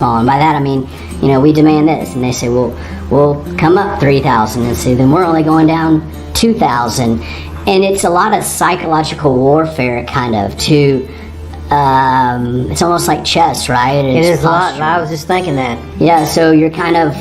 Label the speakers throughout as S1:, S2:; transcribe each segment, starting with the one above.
S1: on. By that I mean, we demand this, and they say, well, we'll come up 3,000, and say, then we're only going down 2,000, and it's a lot of psychological warfare, kind of, to, it's almost like chess, right?
S2: It is a lot. I was just thinking that.
S1: Yeah, so you're kind of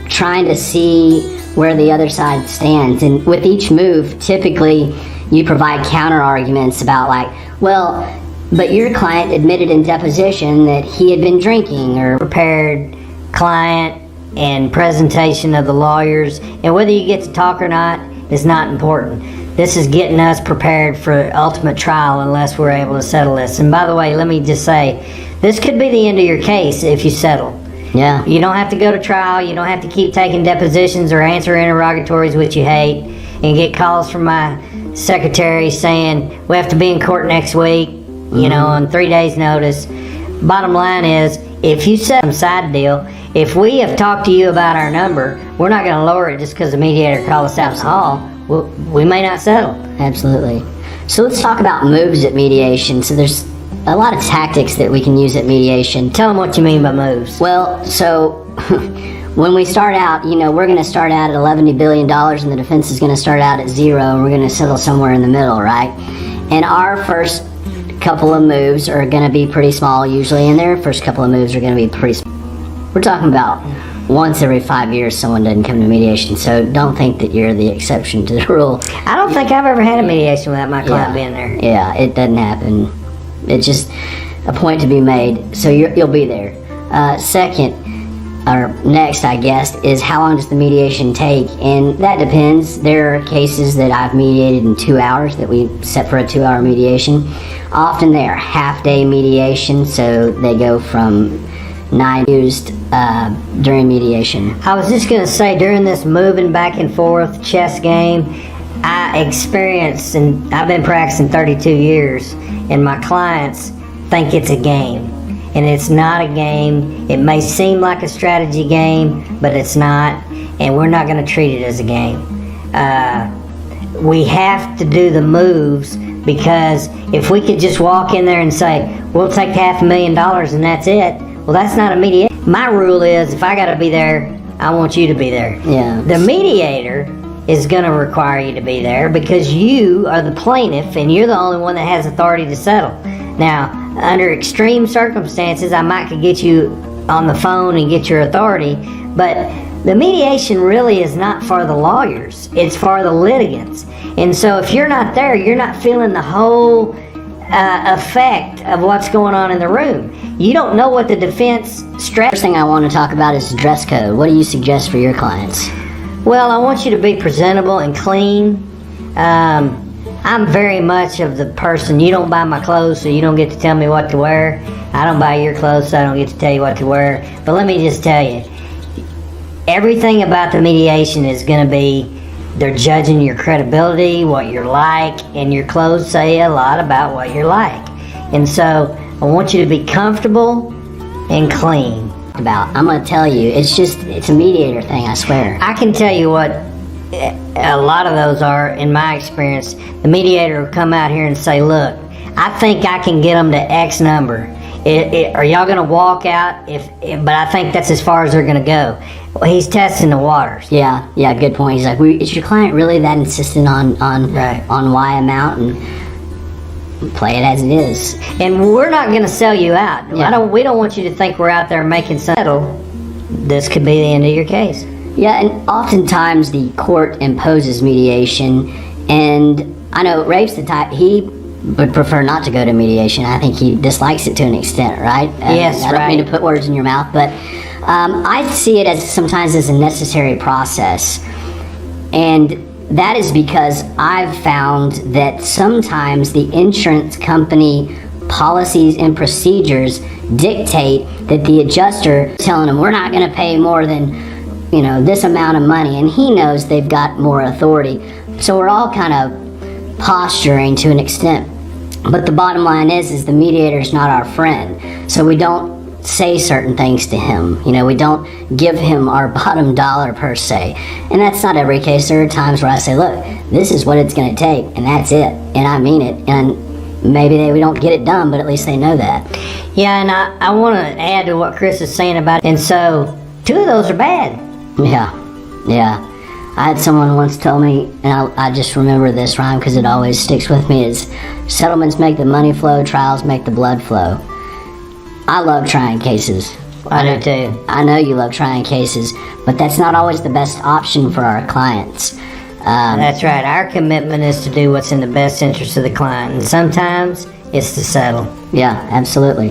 S1: trying to see where the other side stands, and with each move, typically, you provide counter arguments about like, well, but your client admitted in deposition that he had been drinking, or
S2: Prepared client and presentation of the lawyers, and whether you get to talk or not is not important. This is getting us prepared for ultimate trial unless we're able to settle this. And by the way, let me just say, this could be the end of your case if you settle.
S1: Yeah.
S2: You don't have to go to trial. You don't have to keep taking depositions or answer interrogatories, which you hate, and get calls from my secretary saying we have to be in court next week, on 3 days notice. Bottom line is, if you set some side deal, if we have talked to you about our number, we're not going to lower it just because the mediator called us out in the hall. We may not settle.
S1: Absolutely. So let's talk about moves at mediation. So there's a lot of tactics that we can use at mediation.
S2: Tell them what you mean by moves.
S1: Well, so when we start out, we're going to start out at $11 billion, and the defense is going to start out at 0, and we're going to settle somewhere in the middle, right? And our first couple of moves are going to be pretty small usually, and their first couple of moves are going to be pretty small. We're talking about once every 5 years someone doesn't come to mediation, so don't think that you're the exception to the rule.
S2: I don't think I've ever had a mediation without my client being there.
S1: Yeah, it doesn't happen. It's just a point to be made, so you'll be there. Second, or next, I guess, is how long does the mediation take? And that depends. There are cases that I've mediated in 2 hours that we set for a 2-hour mediation. Often they are half-day mediation, so they go from 9 used during mediation.
S2: I was just going to say, during this moving back and forth chess game, I experienced, and I've been practicing 32 years, and my clients think it's a game. And it's not a game. It may seem like a strategy game, but it's not, and we're not going to treat it as a game. We have to do the moves, because if we could just walk in there and say, we'll take $500,000 and that's it, well, that's not a mediator. My rule is, if I got to be there, I want you to be there.
S1: Yeah.
S2: The mediator is going to require you to be there because you are the plaintiff and you're the only one that has authority to settle. Now, under extreme circumstances, I might could get you on the phone and get your authority, but the mediation really is not for the lawyers. It's for the litigants. And so if you're not there, you're not feeling the whole effect of what's going on in the room. You don't know what the defense strategy.
S1: First thing I want to talk about is dress code. What do you suggest for your clients?
S2: Well, I want you to be presentable and clean. I'm very much of the person, you don't buy my clothes, so you don't get to tell me what to wear. I don't buy your clothes, so I don't get to tell you what to wear. But let me just tell you, everything about the mediation is going to be, they're judging your credibility, what you're like, and your clothes say a lot about what you're like. And so I want you to be comfortable and clean.
S1: I'm going to tell you, it's a mediator thing, I swear.
S2: I can tell you what a lot of those are, in my experience. The mediator will come out here and say, look, I think I can get them to X number. Are y'all going to walk out? But I think that's as far as they're going to go. Well, he's testing the waters.
S1: Yeah, good point. He's like, is your client really that insistent on Y amount? And play it as it is.
S2: And we're not going to sell you out.
S1: Yeah.
S2: We don't want you to think we're out there making settle. This could be the end of your case.
S1: Yeah, and oftentimes the court imposes mediation, and I know Rafe's the type, he would prefer not to go to mediation. I think he dislikes it to an extent, right?
S2: Yes,
S1: I don't mean to put words in your mouth, but I see it as sometimes as a necessary process. And that is because I've found that sometimes the insurance company policies and procedures dictate that the adjuster telling them we're not going to pay more than this amount of money, and he knows they've got more authority. So we're all kind of posturing to an extent. But the bottom line is the mediator's not our friend. So we don't say certain things to him. We don't give him our bottom dollar per se. And that's not every case. There are times where I say, look, this is what it's going to take, and that's it. And I mean it. And maybe we don't get it done, but at least they know that.
S2: Yeah, and I want to add to what Chris is saying about it. And so, 2 of those are bad.
S1: Yeah. I had someone once tell me, and I just remember this rhyme because it always sticks with me, is settlements make the money flow, trials make the blood flow. I love trying cases.
S2: I do too.
S1: I know you love trying cases, but that's not always the best option for our clients.
S2: That's right. Our commitment is to do what's in the best interest of the client, and sometimes it's to settle.
S1: Yeah, absolutely.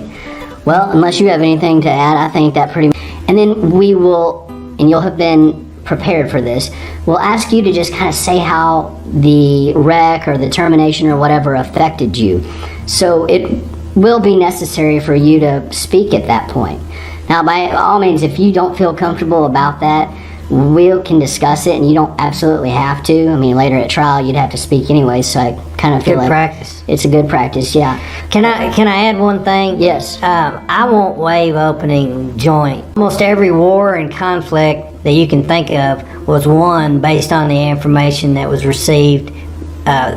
S1: Well, unless you have anything to add, I think that pretty much. And then we will, and you'll have been prepared for this, we'll ask you to just kind of say how the wreck or the termination or whatever affected you. So it will be necessary for you to speak at that point. Now, by all means, if you don't feel comfortable about that, we can discuss it, and you don't absolutely have to. I mean, later at trial, you'd have to speak anyway, so I kind of feel
S2: Good
S1: like
S2: practice.
S1: it's a good practice, yeah.
S2: Can I add one thing?
S1: Yes.
S2: I won't waive opening joint. Almost every war and conflict that you can think of was won based on the information that was received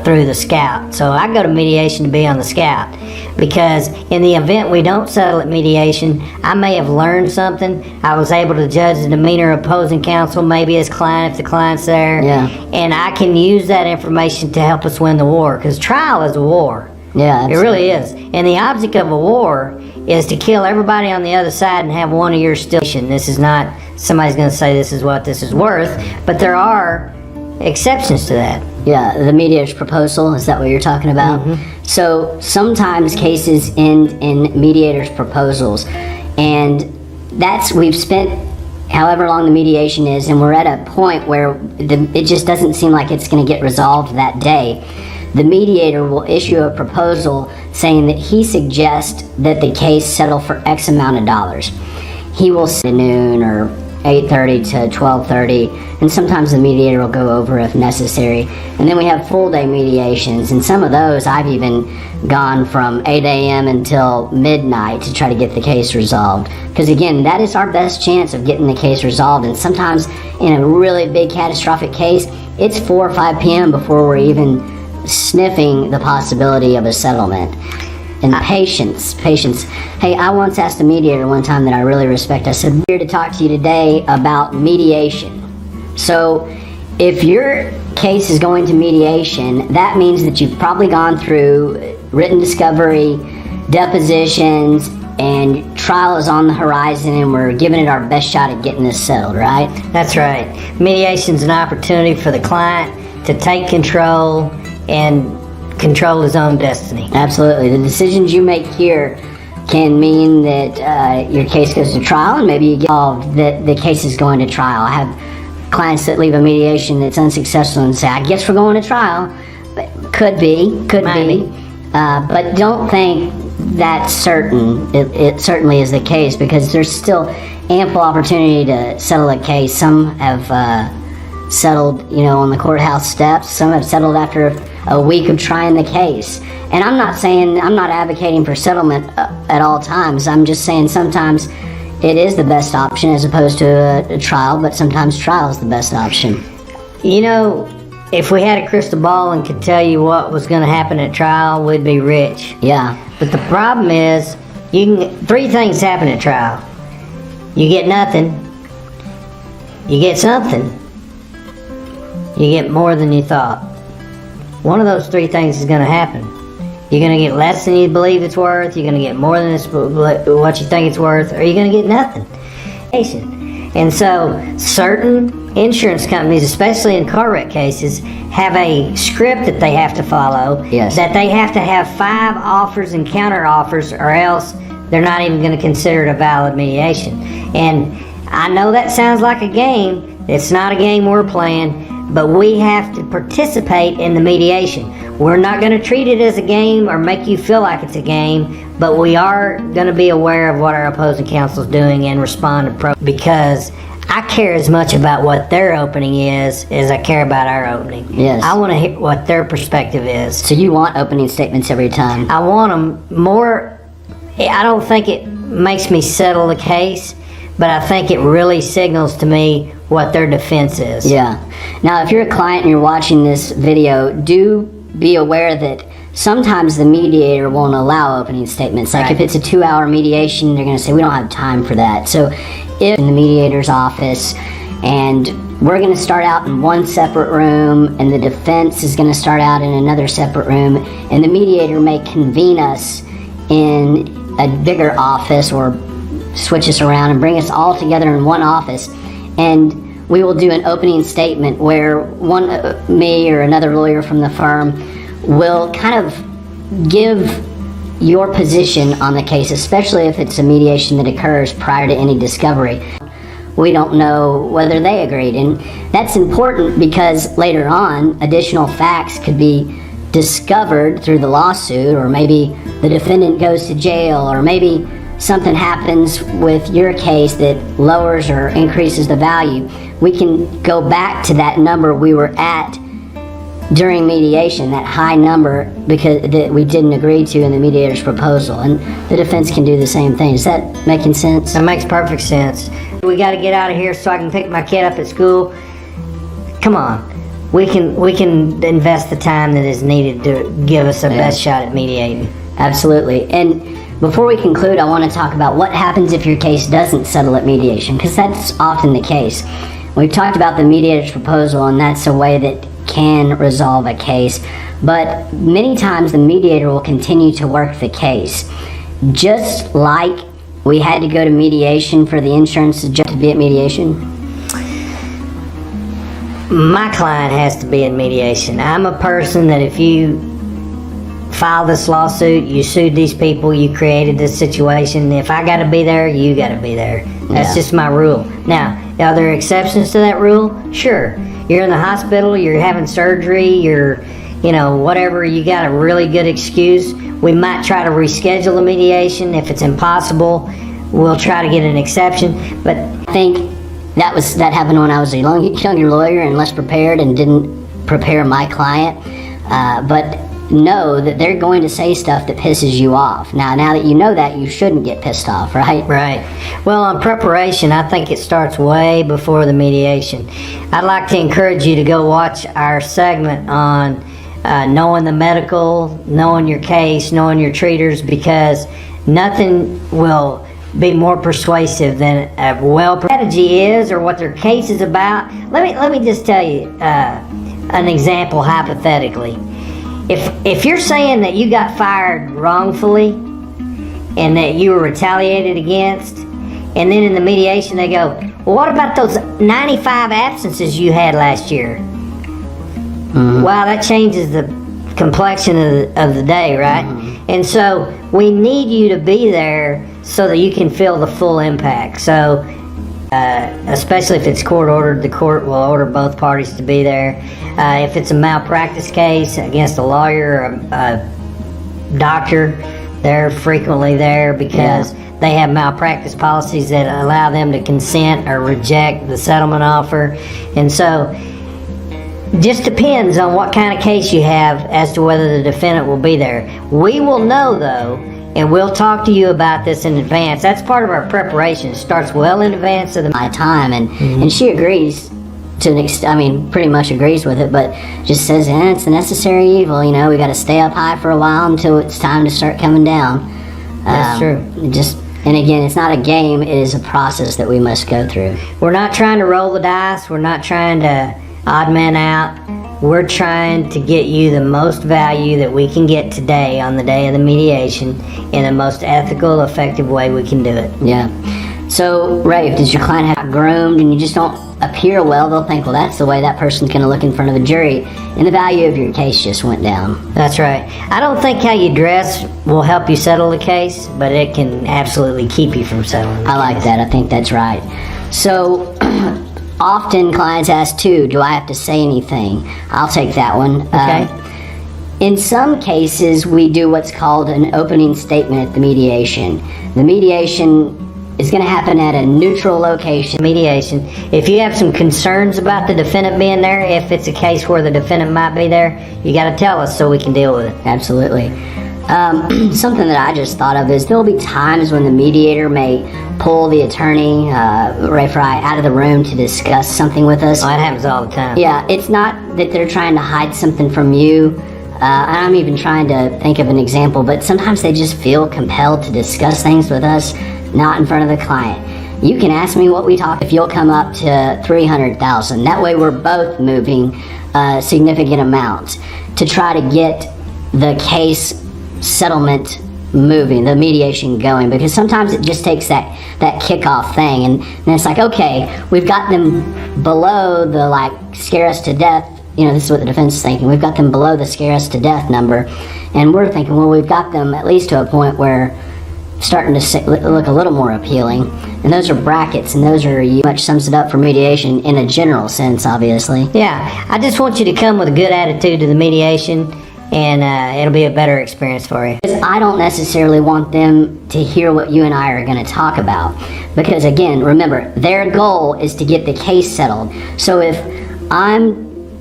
S2: through the scout. So I go to mediation to be on the scout, because in the event we don't settle at mediation, I may have learned something. I was able to judge the demeanor of opposing counsel, maybe his client if the client's there.
S1: Yeah.
S2: And I can use that information to help us win the war, because trial is a war.
S1: Yeah,
S2: It really is. And the object of a war is to kill everybody on the other side and have one of yours still. This is not somebody's going to say this is what this is worth, but there are exceptions to that.
S1: Yeah, the mediator's proposal, is that what you're talking about?
S2: Mm-hmm.
S1: So sometimes cases end in mediator's proposals, and we've spent however long the mediation is, and we're at a point where it just doesn't seem like it's going to get resolved that day. The mediator will issue a proposal saying that he suggests that the case settle for X amount of dollars. He will say noon or 8:30 to 12:30, and sometimes the mediator will go over if necessary. And then we have full day mediations, and some of those I've even gone from 8 a.m. until midnight to try to get the case resolved. Because again, that is our best chance of getting the case resolved, and sometimes in a really big catastrophic case, it's 4 or 5 p.m. before we're even sniffing the possibility of a settlement. And patience. Hey, I once asked a mediator one time that I really respect. I said, "I'm here to talk to you today about mediation." So if your case is going to mediation, that means that you've probably gone through written discovery, depositions, and trial is on the horizon, and we're giving it our best shot at getting this settled, right?
S2: That's right. Mediation's an opportunity for the client to take control and control his own destiny.
S1: Absolutely. The decisions you make here can mean that your case goes to trial, and maybe you get involved that the case is going to trial. I have clients that leave a mediation that's unsuccessful and say, "I guess we're going to trial." But could be. But don't think that's certain. It certainly is the case, because there's still ample opportunity to settle a case. Some have settled, on the courthouse steps. Some have settled after a week of trying the case. And I'm not advocating for settlement at all times. I'm just saying sometimes it is the best option as opposed to a trial, but sometimes trial is the best option.
S2: If we had a crystal ball and could tell you what was going to happen at trial, we'd be rich.
S1: Yeah.
S2: But the problem is, 3 things happen at trial. You get nothing, you get something, you get more than you thought. One of those 3 things is going to happen. You're going to get less than you believe it's worth, you're going to get more than what you think it's worth, or you're going to get nothing. And so certain insurance companies, especially in car wreck cases, have a script that they have to follow.
S1: Yes.
S2: That they have to have 5 offers and counter offers, or else they're not even going to consider it a valid mediation. And I know that sounds like a game. It's not a game we're playing, but we have to participate in the mediation. We're not going to treat it as a game or make you feel like it's a game, but we are going to be aware of what our opposing counsel is doing and respond because I care as much about what their opening is as I care about our opening.
S1: Yes.
S2: I want to hear what their perspective is.
S1: So you want opening statements every time?
S2: I want them more. I don't think it makes me settle the case, but I think it really signals to me what their defense is.
S1: Yeah. Now, if you're a client and you're watching this video, do be aware that sometimes the mediator won't allow opening statements. Like if it's a 2-hour mediation, they're going to say, we don't have time for that. So if in the mediator's office, and we're going to start out in one separate room, and the defense is going to start out in another separate room, and the mediator may convene us in a bigger office or switch us around and bring us all together in one office, and we will do an opening statement where me or another lawyer from the firm will kind of give your position on the case, especially if it's a mediation that occurs prior to any discovery. We don't know whether they agreed, and that's important because later on additional facts could be discovered through the lawsuit, or maybe the defendant goes to jail, or maybe something happens with your case that lowers or increases the value. We can go back to that number we were at during mediation, that high number because that we didn't agree to in the mediator's proposal, and the defense can do the same thing. Is that making sense?
S2: That makes perfect sense. We got to get out of here so I can pick my kid up at school. Come on, we can invest the time that is needed to give us the best shot at mediating.
S1: Absolutely. And before we conclude, I want to talk about what happens if your case doesn't settle at mediation, because that's often the case. We've talked about the mediator's proposal, and that's a way that can resolve a case, but many times the mediator will continue to work the case. Just like we had to go to mediation for the insurance to be at mediation.
S2: My client has to be in mediation. I'm a person that if you file this lawsuit, you sued these people, you created this situation, if I got to be there, you got to be there. That's just my rule. Now, are there exceptions to that rule? Sure. You're in the hospital, you're having surgery, you're, whatever, you got a really good excuse. We might try to reschedule the mediation. If it's impossible, we'll try to get an exception. But
S1: I think that happened when I was a younger lawyer and less prepared and didn't prepare my client. But know that they're going to say stuff that pisses you off. Now that you know that, you shouldn't get pissed off, right?
S2: Right. Well, on preparation, I think it starts way before the mediation. I'd like to encourage you to go watch our segment on knowing the medical, knowing your case, knowing your treaters, because nothing will be more persuasive than a strategy is or what their case is about. Let me just tell you an example hypothetically. If you're saying that you got fired wrongfully and that you were retaliated against, and then in the mediation they go, well, what about those 95 absences you had last year? Mm-hmm. Wow, that changes the complexion of the day, right? Mm-hmm. And so we need you to be there so that you can feel the full impact. So especially if it's court ordered, the court will order both parties to be there. If it's a malpractice case against a lawyer or a doctor, they're frequently there because they have malpractice policies that allow them to consent or reject the settlement offer. And so just depends on what kind of case you have as to whether the defendant will be there. We will know, though, and we'll talk to you about this in advance. That's part of our preparation. It starts well in advance of my
S1: time, and she agrees to an extent. I mean, pretty much agrees with it, but just says, it's a necessary evil. We got to stay up high for a while until it's time to start coming down.
S2: That's true.
S1: And again, it's not a game. It is a process that we must go through.
S2: We're not trying to roll the dice. We're not trying to odd man out. We're trying to get you the most value that we can get today on the day of the mediation in the most ethical, effective way we can do it.
S1: Yeah. So, Ray, does your client have groomed and you just don't appear well, they'll think, well, that's the way that person's going to look in front of a jury, and the value of your case just went down.
S2: That's right. I don't think how you dress will help you settle the case, but it can absolutely keep you from settling the
S1: case. Like that. I think that's right. So, often clients ask too, do I have to say anything? I'll take that one.
S2: Okay.
S1: In some cases, we do what's called an opening statement at the mediation. The mediation is going to happen at a neutral location.
S2: Mediation. If you have some concerns about the defendant being there, if it's a case where the defendant might be there, you got to tell us so we can deal with it.
S1: Absolutely. Something that I just thought of is there'll be times when the mediator may pull the attorney, Ray Fry, out of the room to discuss something with us.
S2: Oh, that happens all the time.
S1: Yeah, it's not that they're trying to hide something from you. I'm even trying to think of an example, but sometimes they just feel compelled to discuss things with us, not in front of the client. You can ask me what we talk if you'll come up to 300,000. That way we're both moving significant amounts to try to get the case settlement moving, the mediation going, because sometimes it just takes that kickoff thing, and it's like, okay, we've got them below the like scare us to death. This is what the defense is thinking. We've got them below the scare us to death number, and we're thinking, well, we've got them at least to a point where starting to look a little more appealing. And those are brackets, and those are much sums it up for mediation in a general sense, obviously.
S2: Yeah, I just want you to come with a good attitude to the mediation, and it'll be a better experience for you.
S1: I don't necessarily want them to hear what you and I are going to talk about, because again, remember, their goal is to get the case settled. So if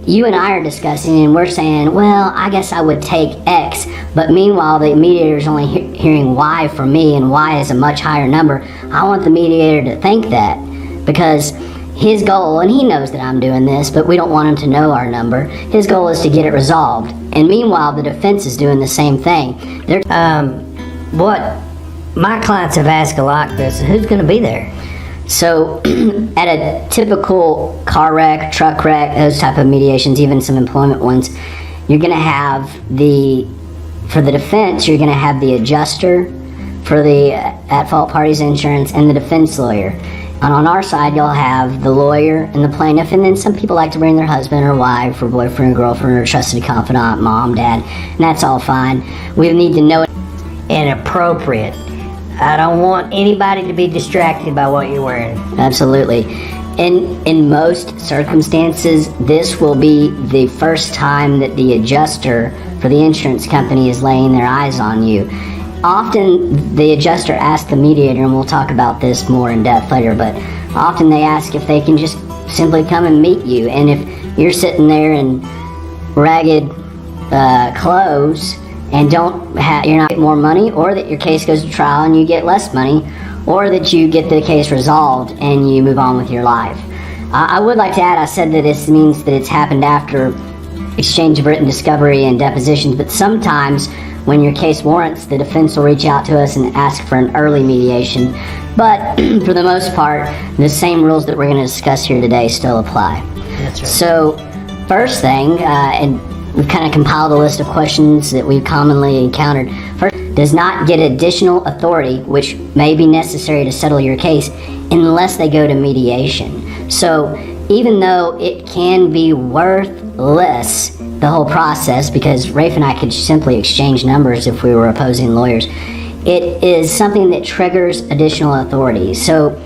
S1: you and I are discussing and we're saying, well, I guess I would take X, but meanwhile the mediator is only hearing Y from me, and Y is a much higher number, I want the mediator to think that, because his goal, and he knows that I'm doing this, but we don't want him to know our number, his goal is to get it resolved. And meanwhile the defense is doing the same thing.
S2: What my clients have asked a lot, Chris, who's going to be there?
S1: So at a typical car wreck, truck wreck, those type of mediations, even some employment ones, you're going to have for the defense, you're going to have the adjuster for the at-fault party's insurance and the defense lawyer. And on our side, you'll have the lawyer and the plaintiff, and then some people like to bring their husband or wife or boyfriend or girlfriend or trusted confidant, mom, dad, and that's all fine. We need to know it.
S2: Inappropriate. I don't want anybody to be distracted by what you're wearing.
S1: Absolutely. In most circumstances, this will be the first time that the adjuster for the insurance company is laying their eyes on you. Often the adjuster asks the mediator, and we'll talk about this more in depth later, but often they ask if they can just simply come and meet you. And if you're sitting there in ragged clothes and you're not getting more money, or that your case goes to trial and you get less money, or that you get the case resolved and you move on with your life. I would like to add, I said that this means that it's happened after exchange of written discovery and depositions, but sometimes when your case warrants, the defense will reach out to us and ask for an early mediation. But for the most part, the same rules that we're going to discuss here today still apply.
S2: That's right.
S1: So first thing, and we've kind of compiled a list of questions that we've commonly encountered. First, does not get additional authority, which may be necessary to settle your case, unless they go to mediation. So even though it can be worthless, the whole process, because Rafe and I could simply exchange numbers if we were opposing lawyers, it is something that triggers additional authority. So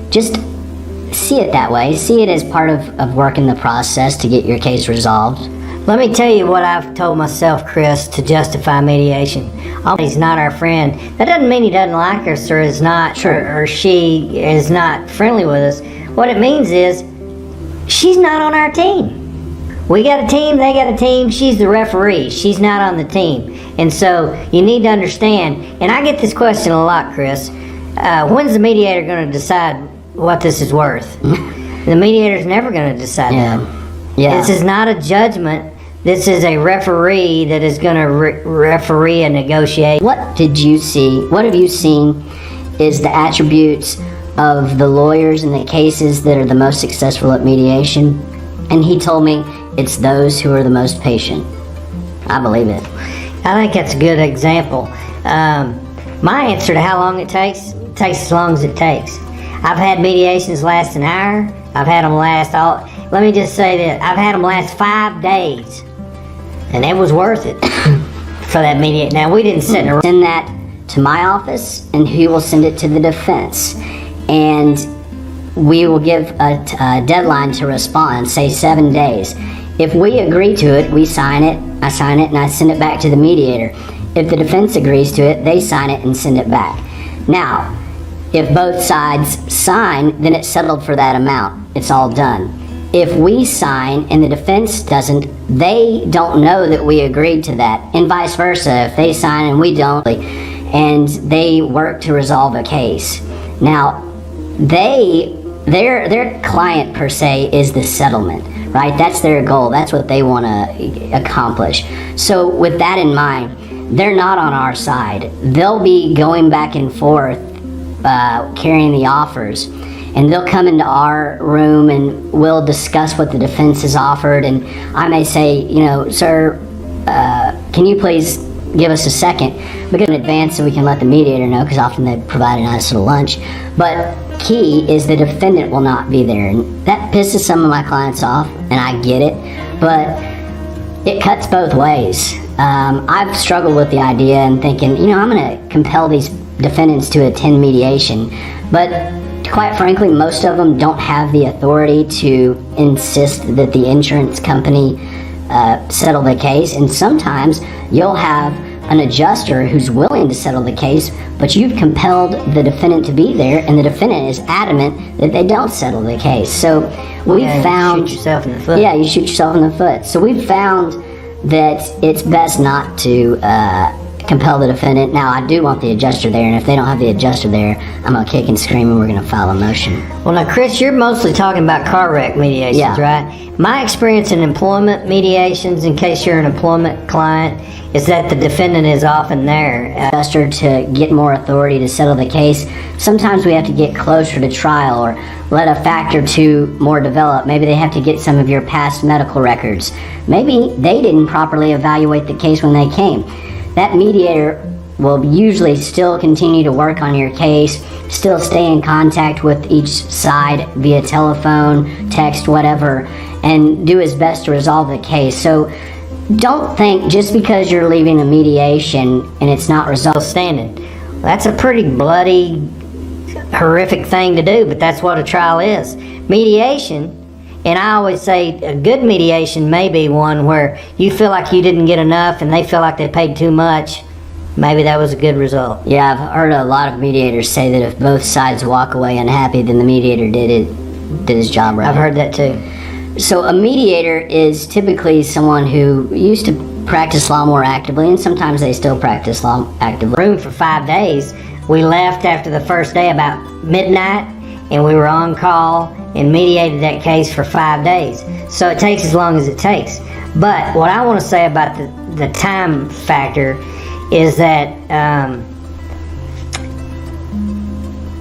S1: just see it that way. See it as part of working the process to get your case resolved.
S2: Let me tell you what I've told myself, Chris, to justify mediation. He's not our friend. That doesn't mean he doesn't like us or is not, or she is not friendly with us. What it means is she's not on our team. We got a team, they got a team, she's the referee. She's not on the team. And so you need to understand, and I get this question a lot, Chris, when's the mediator going to decide what this is worth? The mediator's never going to decide that.
S1: Yeah.
S2: This is not a judgment. This is a referee that is going to referee a negotiation.
S1: What did you see? What have you seen is the attributes of the lawyers in the cases that are the most successful at mediation? And he told me it's those who are the most patient. I believe it.
S2: I think that's a good example. My answer to how long it takes as long as it takes. I've had mediations last an hour. I've had them last let me just say that I've had them last 5 days. And it was worth it for that mediation. Now, we didn't sit in a room.
S1: Send that to my office, and he will send it to the defense. And we will give a deadline to respond, say 7 days. If we agree to it, we sign it, I sign it, and I send it back to the mediator. If the defense agrees to it, they sign it and send it back. Now, if both sides sign, then it's settled for that amount. It's all done. If we sign and the defense doesn't, they don't know that we agreed to that, and vice versa. If they sign and we don't, and they work to resolve a case. Now, their client per se is the settlement. right? That's their goal. That's what they want to accomplish. So with that in mind, they're not on our side. They'll be going back and forth, carrying the offers, and they'll come into our room and we'll discuss what the defense has offered. And I may say, you know, sir, can you please give us a second? We can advance so we can let the mediator know, because often they provide a nice little lunch. But key is the defendant will not be there, and that pisses some of my clients off, and I get it, but it cuts both ways. I've struggled with the idea and thinking, you know, I'm going to compel these defendants to attend mediation, but quite frankly, most of them don't have the authority to insist that the insurance company settle the case. And sometimes you'll have an adjuster who's willing to settle the case, but you've compelled the defendant to be there, and the defendant is adamant that they don't settle the case. So we've found...
S2: You shoot yourself in the foot.
S1: Yeah, you shoot yourself in the foot. So we've found that it's best not to compel the defendant. Now, I do want the adjuster there, and if they don't have the adjuster there, I'm going to kick and scream, and we're going to file a motion.
S2: Well, now, Chris, you're mostly talking about car wreck mediations,
S1: Yeah.
S2: right? My experience in employment mediations, in case you're an employment client, is that the defendant is often there.
S1: Adjuster to get more authority to settle the case. Sometimes we have to get closer to trial or let a fact or two more develop. Maybe they have to get some of your past medical records. Maybe they didn't properly evaluate the case when they came. That mediator will usually still continue to work on your case, still stay in contact with each side via telephone, text, whatever, and do his best to resolve the case. So don't think just because you're leaving a mediation and it's not resolved standing. That's a pretty bloody, horrific thing to do, but that's what a trial is. Mediation, and I always say a good mediation may be one where you feel like you didn't get enough and they feel like they paid too much. Maybe that was a good result. Yeah, I've heard a lot of mediators say that if both sides walk away unhappy, then the mediator did his job right.
S2: I've heard that too.
S1: So a mediator is typically someone who used to practice law more actively, and sometimes they still practice law actively.
S2: Room for 5 days. We left after the first day about midnight, and we were on call and mediated that case for 5 days. So it takes as long as it takes. But what I want to say about the time factor is that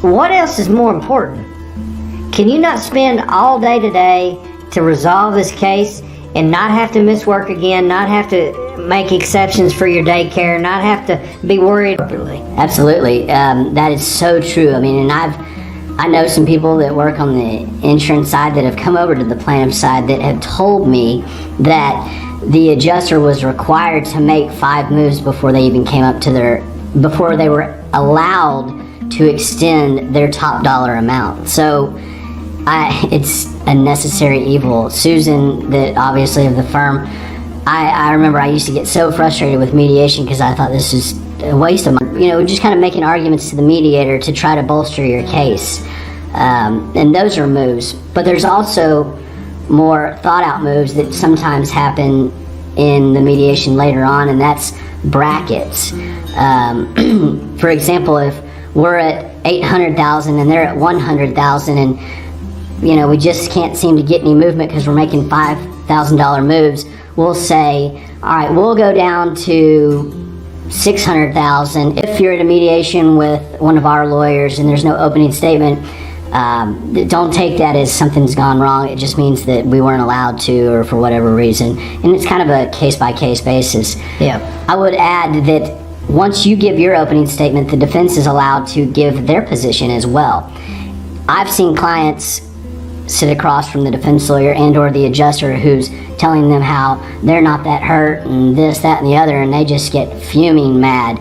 S2: what else is more important? Can you not spend all day today to resolve this case and not have to miss work again, not have to make exceptions for your daycare, not have to be worried?
S1: Absolutely. That is so true. I mean, and I know some people that work on the insurance side that have come over to the plaintiff side that have told me that the adjuster was required to make 5 moves before they even came up to before they were allowed to extend their top dollar amount. So it's a necessary evil. Susan, that obviously of the firm, I remember I used to get so frustrated with mediation because I thought this is a waste of money. You know, just kind of making arguments to the mediator to try to bolster your case. And those are moves. But there's also more thought out moves that sometimes happen in the mediation later on, and that's brackets. For example, if we're at 800,000 and they're at 100,000, and you know we just can't seem to get any movement because we're making $5,000 moves, we'll say, all right, we'll go down to 600,000. If you're at a mediation with one of our lawyers and there's no opening statement, don't take that as something's gone wrong. It just means that we weren't allowed to, or for whatever reason. And it's kind of a case-by-case basis.
S2: Yeah.
S1: I would add that once you give your opening statement, the defense is allowed to give their position as well. I've seen clients sit across from the defense lawyer and or the adjuster who's telling them how they're not that hurt and this, that, and the other, and they just get fuming mad.